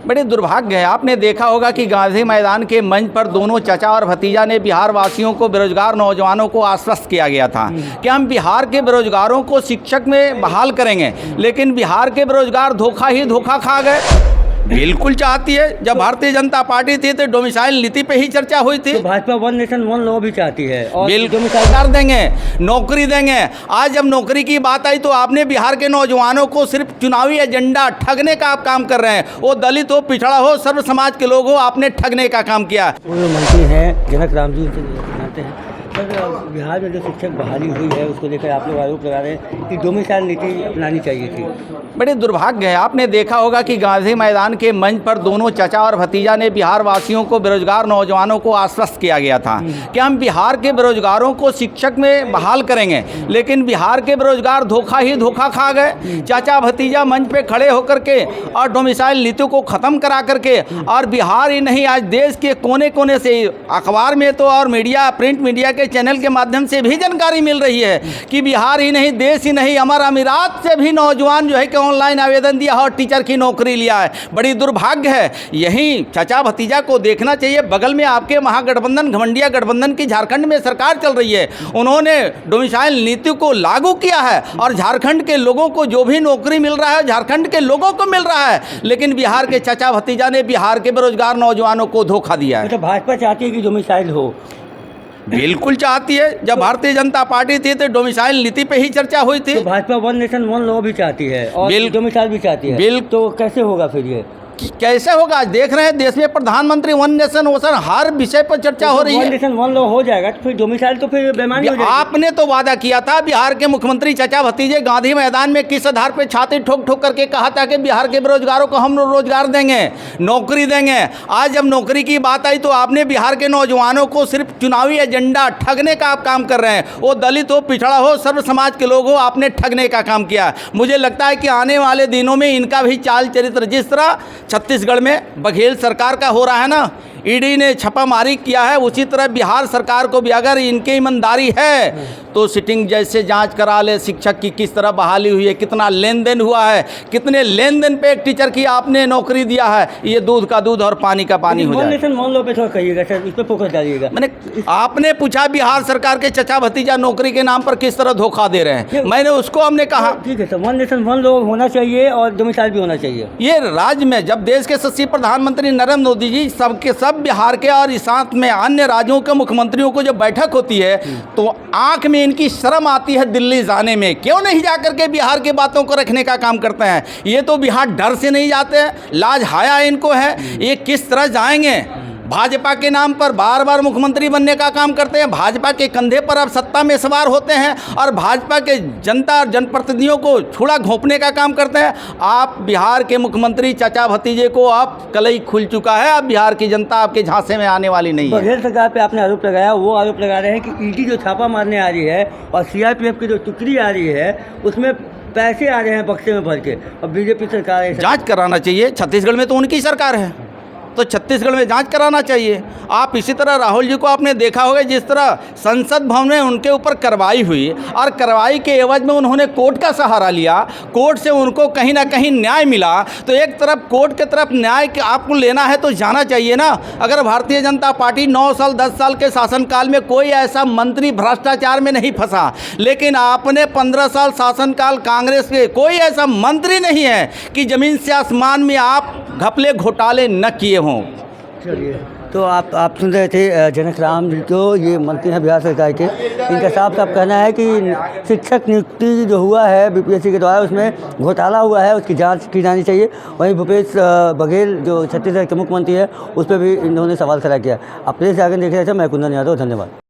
बड़े दुर्भाग्य है। आपने देखा होगा कि गांधी मैदान के मंच पर दोनों चचा और भतीजा ने बिहार वासियों को, बेरोजगार नौजवानों को आश्वस्त किया गया था कि हम बिहार के बेरोजगारों को शिक्षक में बहाल करेंगे, लेकिन बिहार के बेरोजगार धोखा ही धोखा खा गए। बिल्कुल चाहती है। जब भारतीय जनता पार्टी थी तो डोमिसाइल नीति पे ही चर्चा हुई थी। तो Bhajpa one nation one law भी चाहती है और बिल्कुल कर देंगे, नौकरी देंगे। आज जब नौकरी की बात आई तो आपने बिहार के नौजवानों को सिर्फ चुनावी एजेंडा ठगने का आप काम कर रहे हैं। वो दलित हो, पिछड़ा हो, सर्व समाज के लोग हो, आपने ठगने का काम किया। वो मंत्री हैं जनक राम जी जानते हैं सर, बिहार में जो शिक्षक बहाली हुई है उसको लेकर आप लोग आरोप लगा रहे हैं कि डोमिसाइल नीति अपनानी चाहिए थी। बड़े दुर्भाग्य है। आपने देखा होगा कि गांधी मैदान के मंच पर दोनों चचा और भतीजा ने बिहार वासियों को, बेरोजगार नौजवानों को आश्वस्त किया गया था कि हम बिहार के बेरोजगारों को शिक्षक में बहाल करेंगे, लेकिन बिहार के बेरोजगार धोखा ही धोखा खा गए। चाचा भतीजा मंच पे खड़े होकर के और डोमिसाइल नीति को ख़त्म करा करके, और बिहार ही नहीं आज देश के कोने कोने से, अखबार में तो और मीडिया, प्रिंट मीडिया के चैनल के माध्यम से भी जानकारी मिल रही है कि बिहार ही नहीं, देश ही नहीं, अमर अमीरात से भी नौजवान जो है कि ऑनलाइन आवेदन दिया और टीचर की नौकरी लिया है। बड़ी दुर्भाग्य है। यही चचा भतीजा को देखना चाहिए। बगल में आपके महागठबंधन, घमंडिया गठबंधन की झारखंड में सरकार चल रही है। उन्होंने डोमिसाइल नीति को लागू किया है और झारखंड के लोगों को जो भी नौकरी मिल रहा है झारखंड के लोगों को मिल रहा है, लेकिन बिहार के चचा भतीजा ने बिहार के बेरोजगार नौजवानों को धोखा दिया है। तो भाजपा चाहती है कि डोमिसाइल हो। बिल्कुल चाहती है। जब भारतीय जनता पार्टी थी तो डोमिसाइल नीति पे ही चर्चा हुई थी। तो Bhajpa one nation one law भी चाहती है और डोमिसाइल भी चाहती है। तो कैसे होगा फिर ये? कैसे होगा? आज देख रहे हैं देश में प्रधानमंत्री वन नेशन वोशन हर विषय पर चर्चा हो रही है। वन नेशन वन लॉ हो जाएगा तो फिर डोमिसाइल तो फिर बेमानी हो जाएगी। आपने तो वादा किया था, बिहार के मुख्यमंत्री चचा भतीजे गांधी मैदान में किस आधार पर छाती ठोक ठोक करके कहा था कि बिहार के बेरोजगारों को हम रोजगार देंगे, नौकरी देंगे। आज जब नौकरी की बात आई तो आपने बिहार के नौजवानों को सिर्फ चुनावी एजेंडा ठगने का आप काम कर रहे हैं। वो दलित हो, पिछड़ा हो, सर्व समाज के लोग हो, आपने ठगने का काम किया। मुझे लगता है कि आने वाले दिनों में इनका भी चाल चरित्र, जिस तरह छत्तीसगढ़ में बघेल सरकार का हो रहा है ना, ईडी ने छापामारी किया है, उसी तरह बिहार सरकार को भी अगर इनकी ईमानदारी है तो सिटिंग जैसे जांच करा ले शिक्षक की, किस तरह बहाली हुई है, कितना लेन देन हुआ है, कितने लेन देन पे एक टीचर की आपने नौकरी दिया है। ये दूध का दूध और पानी का पानी हो जाए। वन लॉ पे थोड़ा कहिएगा सर, इस पे फोकस डालिएगा। मैंने आपने पूछा बिहार सरकार के चचा भतीजा नौकरी के नाम पर किस तरह धोखा दे रहे हैं, मैंने उसको हमने कहा ठीक है sir, one nation one law होना चाहिए और डोमिसाइल भी होना चाहिए। ये राज्य में जब देश के यशस्वी प्रधानमंत्री नरेंद्र मोदी जी सबके सब बिहार के और साथ में अन्य राज्यों के मुख्यमंत्रियों को जब बैठक होती है तो आंख में इनकी शर्म आती है दिल्ली जाने में। क्यों नहीं जाकर के बिहार की बातों को रखने का काम करते हैं? ये तो बिहार डर से नहीं जाते हैं, लाज हाया इनको है। ये किस तरह जाएंगे? भाजपा के नाम पर बार बार मुख्यमंत्री बनने का काम करते हैं, भाजपा के कंधे पर अब सत्ता में सवार होते हैं और भाजपा के जनता और जनप्रतिनिधियों को छुड़ा घोंपने का काम करते हैं। आप बिहार के मुख्यमंत्री चचा भतीजे को आप कलई खुल चुका है। अब बिहार की जनता आपके झांसे में आने वाली नहीं है। बघेल सरकार पे आपने आरोप लगाया, वो आरोप लगा रहे हैं कि ईडी जो छापा मारने आ रही है और सीआरपीएफ की जो टुकड़ी आ रही है उसमें पैसे आ रहे हैं बक्से में भर के, और बीजेपी सरकार है। जाँच कराना चाहिए। छत्तीसगढ़ में तो उनकी सरकार है तो छत्तीसगढ़ में जांच कराना चाहिए। आप इसी तरह राहुल जी को आपने देखा होगा, जिस तरह संसद भवन में उनके ऊपर कार्रवाई हुई और कार्रवाई के एवज में उन्होंने कोर्ट का सहारा लिया, कोर्ट से उनको कहीं ना कहीं न्याय मिला। तो एक तरफ कोर्ट की तरफ न्याय आपको लेना है तो जाना चाहिए ना। अगर भारतीय जनता पार्टी 9 साल 10 साल के शासनकाल में कोई ऐसा मंत्री भ्रष्टाचार में नहीं फंसा, लेकिन आपने 15 साल शासनकाल कांग्रेस के कोई ऐसा मंत्री नहीं है कि ज़मीन से आसमान में आप घपले घोटाले न किए हों। चलिए, तो आप सुन रहे थे जनक राम जी को, ये मंत्री हैं बिहार सरकार के। इनका साफ साफ कहना है कि शिक्षक नियुक्ति जो हुआ है बीपीएससी के द्वारा उसमें घोटाला हुआ है, उसकी जांच की जानी चाहिए। वहीं भूपेश बघेल जो छत्तीसगढ़ के मुख्यमंत्री है उस पर भी इन्होंने सवाल खड़ा किया। आप प्रेस आगे देख रहे थे, मैं कुंदन यादव, धन्यवाद।